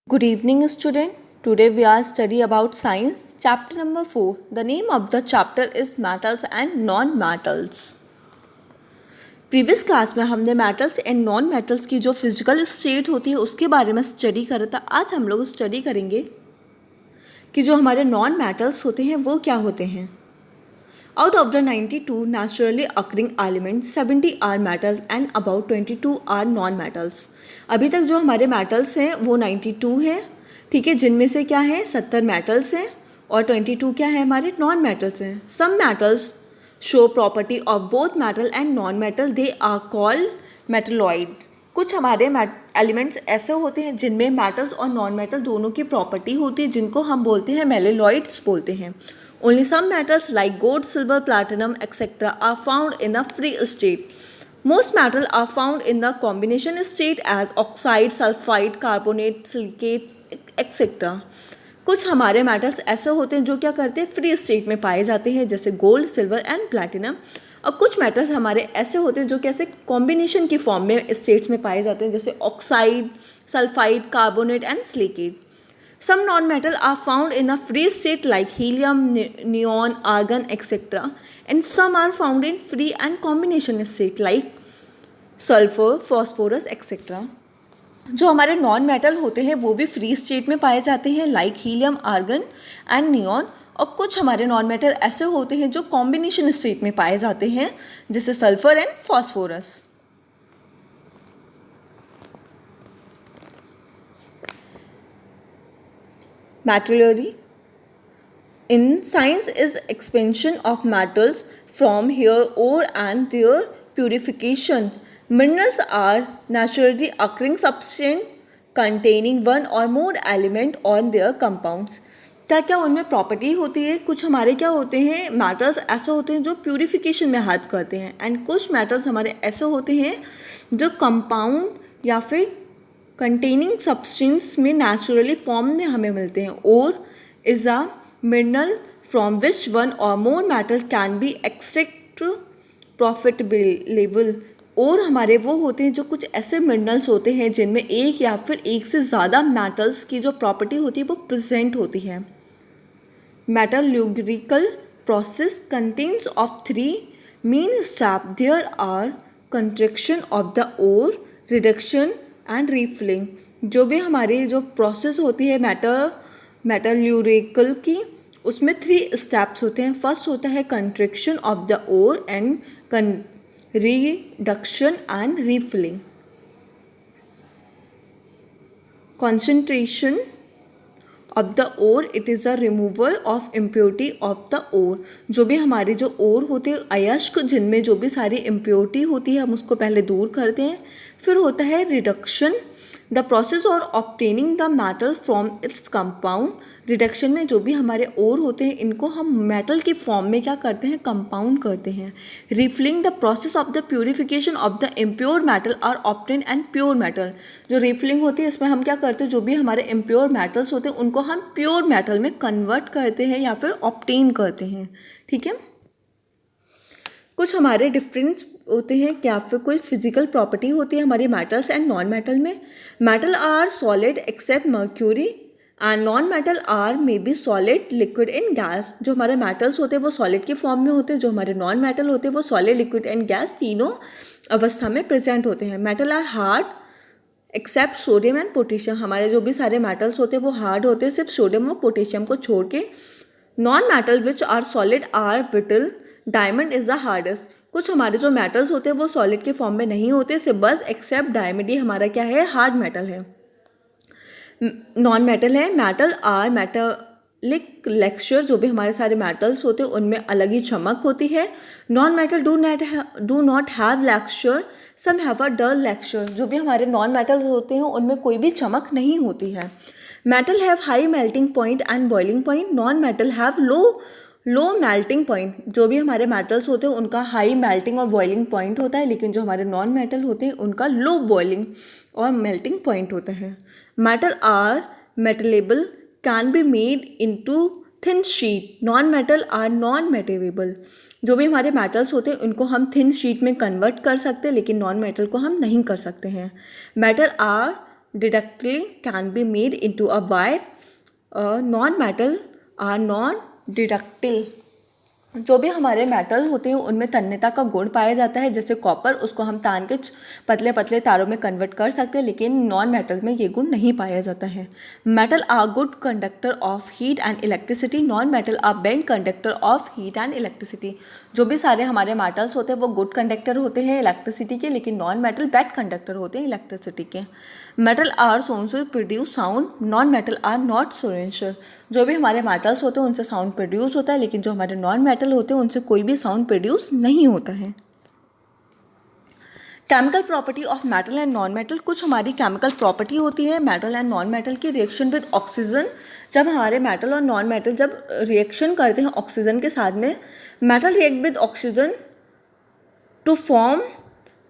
Good evening, student. Today we are study about science, chapter number 4. The name of the chapter is metals and non-metals. Previous class में हमने metals and non metals की जो physical state होती है उसके बारे में study करा था. आज हम लोग स्टडी करेंगे कि जो हमारे नॉन मेटल्स होते हैं वो क्या होते हैं. Out of the 92 naturally occurring elements, 70 are metals and about 22 are non-metals. अभी तक जो हमारे metals हैं वो 92 हैं, ठीक है, जिनमें से क्या है 70 metals हैं और 22 क्या है हमारे non-metals हैं. Some metals show property of both metal and non-metal. They are called metalloid. कुछ हमारे एलिमेंट्स ऐसे होते हैं जिनमें मेटल्स और नॉन मेटल दोनों की प्रॉपर्टी होती है, जिनको हम बोलते हैं मेलेलॉइड्स बोलते हैं. Only some metals like gold, silver, platinum, etc. are found in a free state. Most metals are found in the combination state as oxide, sulfide, carbonate, silicate, etc. कुछ हमारे मेटल्स ऐसे होते हैं जो क्या करते हैं फ्री स्टेट में पाए जाते हैं, जैसे गोल्ड, सिल्वर एंड प्लैटिनम. और कुछ मेटल्स हमारे ऐसे होते हैं जो कैसे कॉम्बिनेशन की फॉर्म में स्टेट्स में पाए जाते हैं, जैसे oxide, sulphide, carbonate and silicate. Some non-metal are found in a free state like helium, neon, argon, etc. And some are found in free and combination state like sulfur, phosphorus, etc. जो हमारे non metal होते हैं वो भी free state में पाए जाते हैं like helium, argon and neon. और कुछ हमारे नॉन मेटल ऐसे होते हैं जो कॉम्बिनेशन स्टेट में पाए जाते हैं, जैसे sulphur and phosphorus. Metallurgy in science is expansion of metals from here ore and their purification. Minerals are naturally occurring substance containing one or more element on their compounds. क्या उनमें property होती है. कुछ हमारे क्या होते हैं मेटल्स ऐसे होते हैं जो प्यूरिफिकेशन में हेल्प करते हैं, एंड कुछ मेटल्स हमारे ऐसे होते हैं जो कंपाउंड या फिर कंटेनिंग सब्सटेंस में नेचुरली फॉर्म में हमें मिलते हैं. Ore is a mineral from which one or more metal can be extract profitable. और हमारे वो होते हैं जो कुछ ऐसे मिनरल्स होते हैं जिनमें एक या फिर एक से ज़्यादा मेटल्स की जो प्रॉपर्टी होती है वो प्रेजेंट होती है. Metallurgical process contains of 3 main step. There are construction of the ore, reduction and refilling. जो भी हमारी जो प्रोसेस होती है मेटलर्जिकल की, उसमें 3 स्टेप्स होते हैं. फर्स्ट होता है construction of the ore and reduction and refilling. Concentration of the ore, it is a removal of impurity of the ore. जो भी हमारे जो ओर होते हैं अयस्क, जिनमें जो भी सारी इम्प्योरिटी होती है हम उसको पहले दूर करते हैं. फिर होता है रिडक्शन, द प्रोसेस और obtaining the metal from its compound. Reduction में जो भी हमारे ओर होते हैं इनको हम मेटल की फॉर्म में क्या करते हैं, कंपाउंड करते हैं. Refilling, the process of the purification of the impure metal are obtain and pure metal. जो रिफिलिंग होती है इसमें हम क्या करते हैं, जो भी हमारे इम्प्योर मेटल्स होते हैं उनको हम प्योर मेटल में कन्वर्ट करते हैं या फिर ऑब्टेन करते हैं. ठीक है. कुछ हमारे डिफरेंस होते हैं क्या फिर कोई फिजिकल प्रॉपर्टी होती है हमारे मेटल्स एंड नॉन मेटल में. Metal are solid except mercury and non metal are may be solid, liquid and gas. जो हमारे मेटल्स होते हैं वो सॉलिड की फॉर्म में होते हैं, जो हमारे नॉन मेटल होते हैं वो सॉलिड, लिक्विड एंड गैस तीनों अवस्था में प्रेजेंट होते हैं. Metal are hard except sodium and potassium. हमारे जो भी सारे मेटल्स होते हैं वो हार्ड होते हैं सिर्फ सोडियम और पोटेशियम को छोड़ के. Non metal which are solid are brittle, diamond is the hardest. कुछ हमारे जो मेटल्स होते हैं वो सॉलिड के फॉर्म में नहीं होते सिर्फ बस एक्सेप्ट डायमंड, ये हमारा क्या है, हार्ड मेटल है. नॉन मेटल है. Metal are metallic lecture. जो भी हमारे सारे मेटल्स होते हैं उनमें अलग ही चमक होती है. Non metal do not have lecture, some have a dull lecture. जो भी हमारे नॉन मेटल्स होते हैं उनमें कोई भी चमक नहीं होती है. Metal have high melting point and boiling point. Non metal have low melting point. जो भी हमारे मेटल्स होते हैं उनका हाई मेल्टिंग और बॉइलिंग पॉइंट होता है, लेकिन जो हमारे नॉन मेटल होते हैं उनका लो बॉइलिंग और मेल्टिंग पॉइंट होता है. Metal are malleable, can be made into thin sheet. Non metal are non malleable. जो भी हमारे मेटल्स होते हैं उनको हम थिन शीट में कन्वर्ट कर सकते हैं, लेकिन नॉन मेटल को हम नहीं कर सकते हैं. Metal are ductile can be made into a wire. Non metal are non ductile. जो भी हमारे मेटल होते हैं उनमें तन्यता का गुण पाया जाता है, जैसे कॉपर, उसको हम तान के पतले पतले तारों में कन्वर्ट कर सकते हैं, लेकिन नॉन मेटल में ये गुण नहीं पाया जाता है। Metal are good conductor of heat and electricity, non metal are bad conductor of heat and electricity. जो भी सारे हमारे मेटल्स होते हैं वो गुड कंडक्टर होते हैं इलेक्ट्रिसिटी के, लेकिन नॉन मेटल बैड कंडक्टर होते हैं इलेक्ट्रिसिटी के। Metal are sonorous produce sound, non metal are not सोरेंसर। जो भी हमारे मेटल्स होते हैं उनसे साउंड प्रोड्यूस होता है, लेकिन जो हमारे नॉन मेटल होते हैं उनसे कोई भी साउंड प्रोड्यूस नहीं होता है। Chemical property of metal and non metal, कुछ हमारी केमिकल प्रॉपर्टी होती है मेटल एंड नॉन मेटल की। रिएक्शन विद ऑक्सीजन, जब हमारे मेटल और नॉन मेटल जब रिएक्शन करते हैं ऑक्सीजन के साथ में, metal react with oxygen to form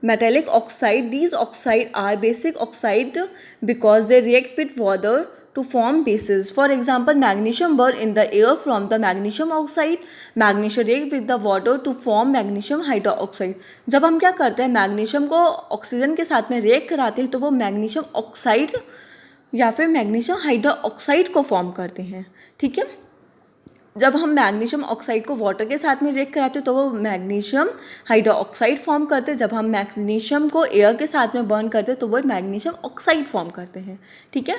metallic oxide. These oxide are basic oxide because they react with water to form bases. For example, magnesium burn in the air from the magnesium oxide. Magnesium react with the water to form magnesium hydroxide. जब हम क्या करते हैं magnesium को oxygen के साथ में react कराते हैं तो वो मैग्नीशियम ऑक्साइड या फिर मैग्नीशियम हाइड्रोक्साइड को फॉर्म करते हैं। ठीक है, जब हम मैग्नीशियम ऑक्साइड को वाटर के साथ में रिएक्ट कराते हैं तो वो मैग्नीशियम हाइड्रोक्साइड फॉर्म करते हैं। जब हम मैग्नीशियम को एयर के साथ में बर्न करते हैं तो वो मैग्नीशियम ऑक्साइड फॉर्म करते हैं। ठीक है,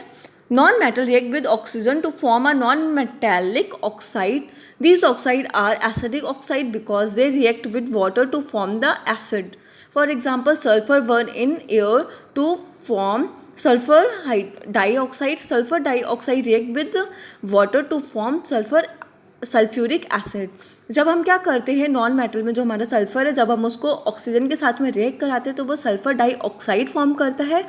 non metal react with oxygen to form a non metallic oxide. These oxide are acidic oxide because they react with water to form the acid. For example, sulfur burn in air to form sulfur dioxide. Sulfur dioxide react with water to form sulphuric acid. जब हम क्या करते हैं non metal में जो हमारा sulphur है, जब हम उसको ऑक्सीजन के साथ में रिएक्ट कराते हैं तो वो सल्फर डाइऑक्साइड फॉर्म करता है.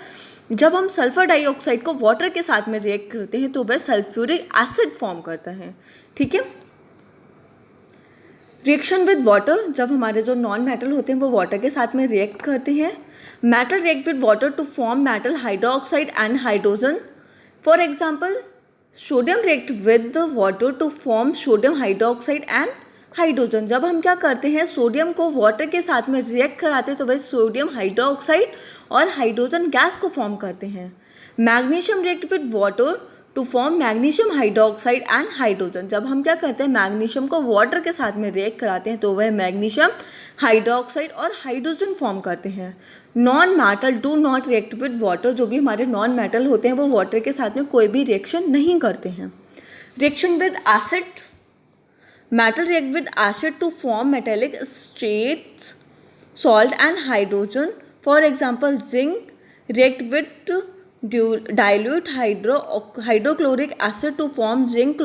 जब हम सल्फर डाइऑक्साइड को वाटर के साथ में रिएक्ट करते हैं तो वह सल्फ्यूरिक एसिड फॉर्म करता है. ठीक है, रिएक्शन विद वाटर, जब हमारे जो नॉन मेटल होते हैं वो वाटर के साथ में रिएक्ट करते हैं. Metal react with water to form metal hydroxide and hydrogen. For example, sodium react with water to form sodium hydroxide and hydrogen. जब हम क्या करते हैं सोडियम को वाटर के साथ में रिएक्ट कराते हैं तो वह सोडियम हाइड्रोक्साइड और हाइड्रोजन गैस को फॉर्म करते हैं. Magnesium react with water to form magnesium hydroxide and hydrogen. जब हम क्या करते हैं मैग्नीशियम को वाटर के साथ में रिएक्ट कराते हैं तो वह मैग्नीशियम हाइड्रोक्साइड और हाइड्रोजन फॉर्म करते हैं. Non metal do not react with water. जो भी हमारे नॉन मेटल होते हैं वो वाटर के साथ में कोई भी रिएक्शन नहीं करते हैं. Reaction with acid, metal react with acid to form metallic states, salt and hydrogen. For example, zinc react with dilute hydrochloric acid to form zinc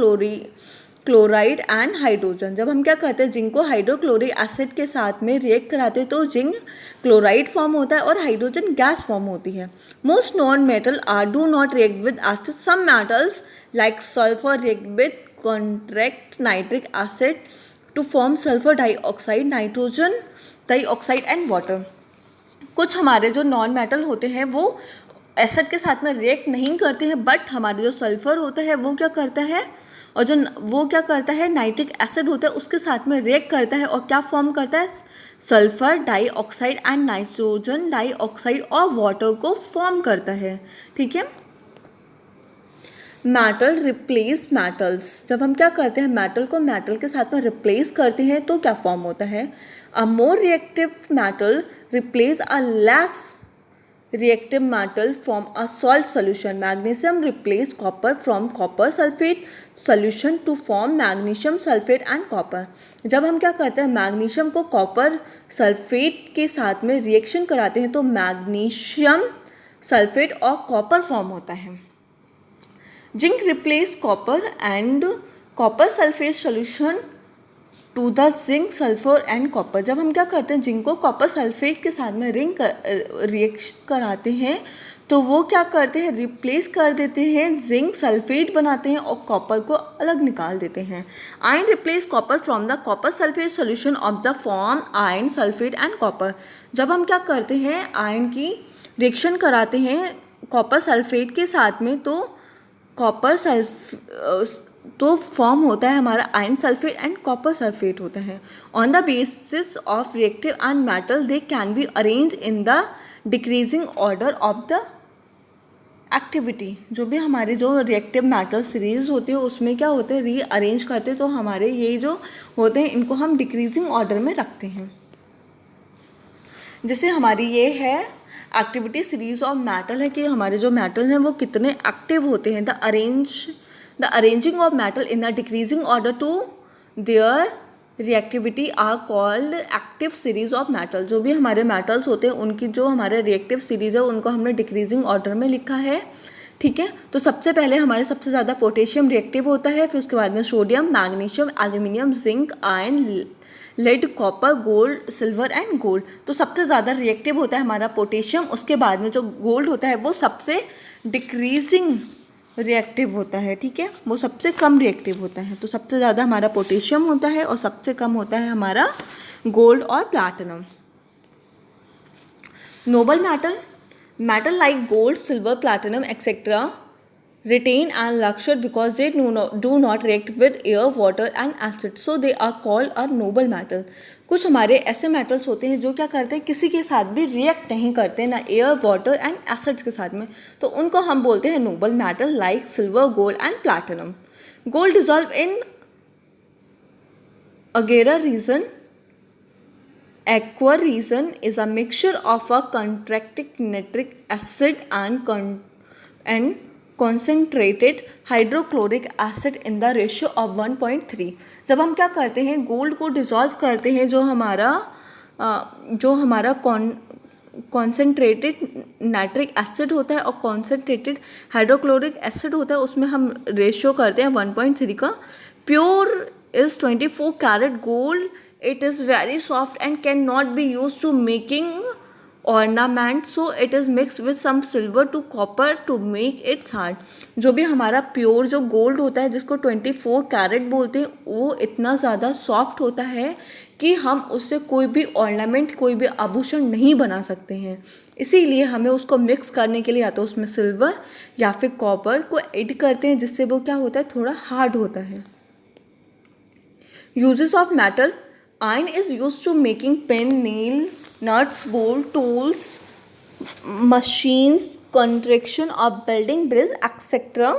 chloride and hydrogen. जब हम क्या करते हैं जिंक को हाइड्रोक्लोरिक एसिड के साथ में react कराते हैं तो जिंक क्लोराइड फॉर्म होता है और हाइड्रोजन गैस फॉर्म होती है. Most non metal are do not react with acid. Some metals like sulphur react with contract nitric acid to form sulphur dioxide, nitrogen dioxide and water. कुछ हमारे जो non metal होते हैं वो acid के साथ में रिएक्ट नहीं करते हैं, बट हमारे जो सल्फ़र होता है वो क्या करता है, और जो वो क्या करता है नाइट्रिक एसिड होता है उसके साथ में रिएक्ट करता है और क्या फॉर्म करता है sulphur dioxide and nitrogen dioxide और वाटर को फॉर्म करता है. ठीक है, मेटल रिप्लेस मेटल्स. जब हम क्या करते हैं मेटल को मेटल के साथ में रिप्लेस करते हैं तो क्या फॉर्म होता है. A more reactive metal replace a less reactive metal from a salt solution. Magnesium replace copper from copper sulfate solution to form magnesium sulfate and copper. जब हम क्या करते हैं मैग्नीशियम को कॉपर सल्फेट के साथ में रिएक्शन कराते हैं तो मैग्नीशियम सल्फेट और कॉपर फॉर्म होता है. Zinc replace copper and copper sulphate solution to the zinc sulphur and copper. जब हम क्या करते हैं जिंक को कॉपर सल्फेट के साथ में रिएक्शन कराते हैं तो वो क्या करते हैं रिप्लेस कर देते हैं, जिंक सल्फेट बनाते हैं और कॉपर को अलग निकाल देते हैं. Iron replace copper from the copper sulphate solution of the form iron sulphate and copper. जब हम क्या करते हैं आयरन की रिएक्शन कराते हैं कॉपर सल्फेट के साथ में तो कॉपर तो फॉर्म होता है हमारा iron sulphate and copper sulphate होता है. On the basis of reactive and metal they can be arrange in the decreasing order of the activity, जो भी हमारे जो रिएक्टिव मेटल सीरीज होती है उसमें क्या होते हैं, रीअरेंज करते हैं, तो हमारे ये जो होते हैं इनको हम डिक्रीजिंग ऑर्डर में रखते हैं। जैसे हमारी ये है एक्टिविटी सीरीज ऑफ मेटल है कि हमारे जो मेटल हैं वो कितने एक्टिव होते हैं। The arranging of metal in the decreasing order to their reactivity are called active series of metal. जो भी हमारे मेटल्स होते हैं उनकी जो हमारे रिएक्टिव सीरीज है उनको हमने डिक्रीजिंग ऑर्डर में लिखा है, ठीक है। तो सबसे पहले हमारे सबसे ज़्यादा पोटेशियम रिएक्टिव होता है, फिर उसके बाद में sodium, magnesium, aluminium, zinc, iron, lead, copper, gold, silver and gold. तो सबसे ज़्यादा रिएक्टिव होता है हमारा पोटेशियम, उसके बाद में जो गोल्ड होता है वो सबसे डिक्रीजिंग रिएक्टिव होता है, ठीक है, वो सबसे कम रिएक्टिव होता है। तो सबसे ज़्यादा हमारा पोटेशियम होता है और सबसे कम होता है हमारा गोल्ड और platinum. Nobel metal like gold, silver, platinum etcetera retain and lecture because they do not react with air, water and acid, so they are called a noble metal। कुछ हमारे ऐसे मेटल्स होते हैं जो क्या करते हैं, किसी के साथ भी रिएक्ट नहीं करते, ना एयर, वाटर एंड एसिड्स के साथ में, तो उनको हम बोलते हैं Nobel metal like silver, gold and platinum. Gold dissolve in अगेरा reason aqua reason is a mixture of a contracted nitric acid and concentrated hydrochloric acid in the ratio of 1.3। जब हम क्या करते हैं, गोल्ड को डिज़ोल्व करते हैं, जो हमारा कॉन्सेंट्रेटेड नाइट्रिक एसिड होता है और कॉन्सेंट्रेटेड हाइड्रोक्लोरिक एसिड होता है, उसमें हम रेशियो करते हैं 1.3 का। Pure is 24 carat gold, it is very soft and cannot be used to making ornament, so it is mixed with some silver to copper to make it hard। जो भी हमारा प्योर जो गोल्ड होता है जिसको 24 कैरेट बोलते हैं, वो इतना ज़्यादा सॉफ्ट होता है कि हम उससे कोई भी ऑर्नामेंट, कोई भी आभूषण नहीं बना सकते हैं। इसीलिए हमें उसको मिक्स करने के लिए या तो उसमें सिल्वर या फिर कॉपर को ऐड करते हैं, जिससे वो क्या होता है, थोड़ा हार्ड होता है। Uses of metal, iron is used to making pen, nail, nuts, bolt, tools, machines, construction of building, bridge, etc.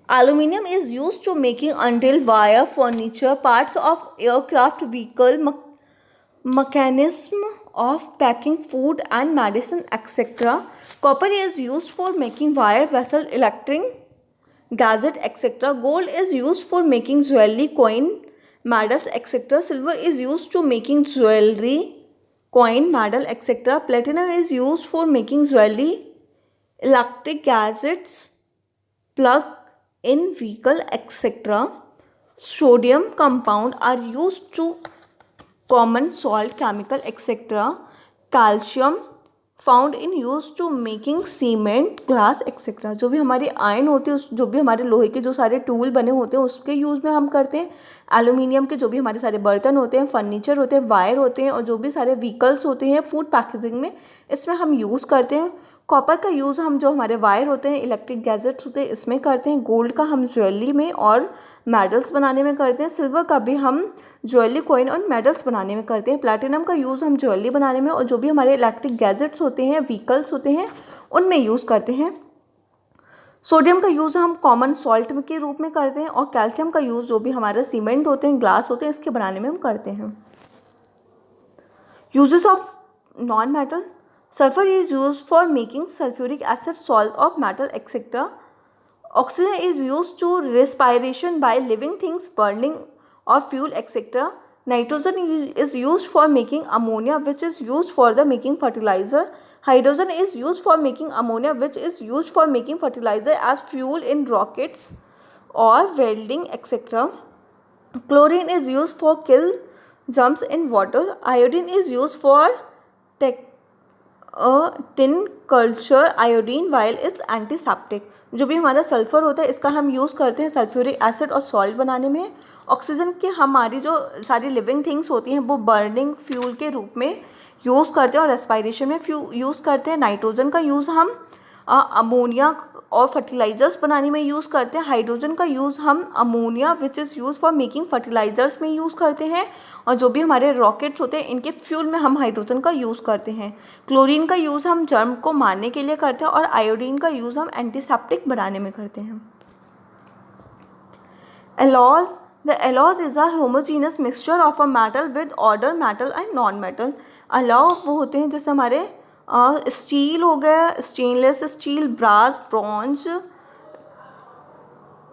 Aluminium is used to making until wire, furniture, parts of aircraft, vehicle, mechanism of packing food and medicine, etc. Copper is used for making wire, vessel, electric, gadget, etc. Gold is used for making jewelry, coin, medals, etc. Silver is used to making jewelry, coin, medal, etc. Platinum is used for making jewelry, electric gadgets, plug-in vehicle, etc. Sodium compound are used to common salt, chemical, etc. Calcium found in use to making cement, glass etcetera. जो भी हमारी iron होती है, जो भी हमारे लोहे के जो सारे टूल बने होते हैं उसके यूज़ में हम करते हैं। एल्यूमिनियम के जो भी हमारे सारे बर्तन होते हैं, फर्नीचर होते हैं, वायर होते हैं, और जो भी सारे व्हीकल्स होते हैं फूड पैकेजिंग में, इसमें हम यूज़ करते हैं। कॉपर का यूज़ हम जो हमारे वायर होते हैं, इलेक्ट्रिक गैजेट्स होते हैं, इसमें करते हैं। गोल्ड का हम ज्वेलरी में और मेडल्स बनाने में करते हैं। सिल्वर का भी हम ज्वेलरी, कॉइन और मेडल्स बनाने में करते हैं। प्लैटिनम का यूज़ हम ज्वेलरी बनाने में और जो भी हमारे इलेक्ट्रिक गैजेट्स होते हैं, व्हीकल्स होते हैं, उनमें यूज़ करते हैं। सोडियम का यूज़ हम कॉमन सॉल्ट के रूप में करते हैं, और कैल्शियम का यूज़ जो भी हमारे सीमेंट होते हैं, ग्लास होते हैं, इसके बनाने में हम करते हैं। Uses of non metal, sulfur is used for making sulfuric acid, salt of metal, etc. Oxygen is used to respiration by living things, burning or fuel, etc. Nitrogen is used for making ammonia, which is used for the making fertilizer. Hydrogen is used for making ammonia, which is used for making fertilizer as fuel in rockets or welding, etc. Chlorine is used for kill germs in water. Iodine is used for tin culture iodine while is antiseptic. जो भी हमारा sulphur होता है इसका हम use करते हैं sulphuric acid और सॉल्ट बनाने में। ऑक्सीजन के हमारी जो सारी लिविंग थिंग्स होती हैं वो बर्निंग फ्यूल के रूप में यूज़ करते हैं और रेस्पायरेशन में यूज़ करते हैं। नाइट्रोजन का यूज़ हम अमोनिया और फर्टिलाइज़र्स बनाने में यूज़ करते हैं। हाइड्रोजन का यूज़ हम ammonia which is use for making fertilisers में यूज़ करते हैं, और जो भी हमारे रॉकेट्स होते हैं इनके फ्यूल में हम हाइड्रोजन का यूज़ करते हैं। क्लोरीन का यूज़ हम जर्म को मारने के लिए करते हैं, और आयोडीन का यूज़ हम एंटीसेप्टिक बनाने में करते हैं। Alloys, the alloys is a homogeneous mixture of a metal with other metal and non metal. Alloy वो होते हैं जैसे हमारे स्टील हो गया, stainless steel, brass, bronze,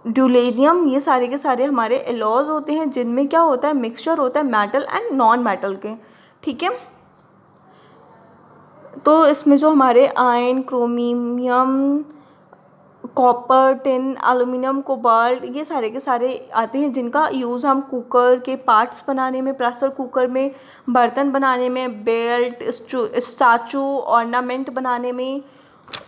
duralumin, ये सारे के सारे हमारे एलॉज होते हैं जिनमें क्या होता है, मिक्सचर होता है मेटल एंड नॉन मेटल के। ठीक है, तो इसमें जो हमारे iron, chromium, copper, tin, aluminium, cobalt, ये सारे के सारे आते हैं जिनका यूज़ हम कुकर के पार्ट्स बनाने में, प्रेशर कुकर में, बर्तन बनाने में, बेल्ट, स्टैचू, ऑर्नामेंट बनाने में,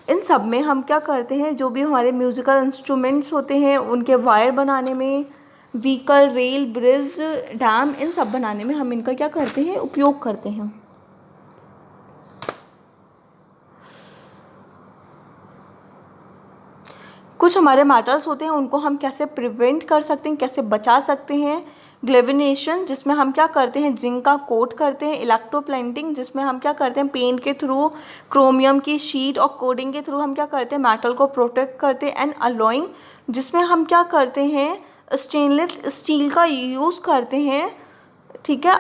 इन सब में हम क्या करते हैं, जो भी हमारे म्यूज़िकल इंस्ट्रूमेंट्स होते हैं उनके वायर बनाने में, व्हीकल, रेल, ब्रिज, डैम, इन सब बनाने में हम इनका क्या करते हैं, उपयोग करते हैं। कुछ हमारे मेटल्स होते हैं उनको हम कैसे प्रिवेंट कर सकते हैं, कैसे बचा सकते हैं। ग्लेविनेशन, जिसमें हम क्या करते हैं, जिंक का कोट करते हैं। इलेक्ट्रोप्लेंटिंग, जिसमें हम क्या करते हैं, पेंट के थ्रू, क्रोमियम की शीट और कोडिंग के थ्रू हम क्या करते हैं, मेटल को प्रोटेक्ट करते हैं। एंड अलॉइंग, जिसमें हम क्या करते हैं, स्टेनलेस स्टील का यूज़ करते हैं। ठीक है,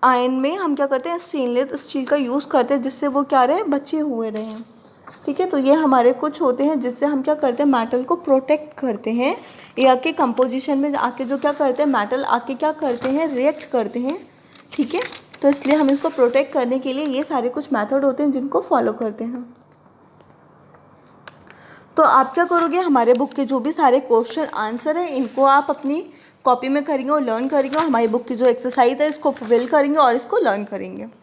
आयन में हम क्या करते हैं, स्टेनलेस स्टील का यूज़ करते हैं जिससे वो क्या रहे, बचे हुए रहें। ठीक है, तो ये हमारे कुछ होते हैं जिससे हम क्या करते हैं, मेटल को प्रोटेक्ट करते हैं, या के कंपोजिशन में आके जो क्या करते हैं, मेटल आके क्या करते हैं, रिएक्ट करते हैं। ठीक है, तो इसलिए हम इसको प्रोटेक्ट करने के लिए ये सारे कुछ मेथड होते हैं जिनको फॉलो करते हैं। तो आप क्या करोगे, हमारे बुक के जो भी सारे क्वेश्चन आंसर हैं इनको आप अपनी कॉपी में करेंगे और लर्न करेंगे, और हमारी बुक की जो एक्सरसाइज है इसको फिल करेंगे और इसको लर्न करेंगे।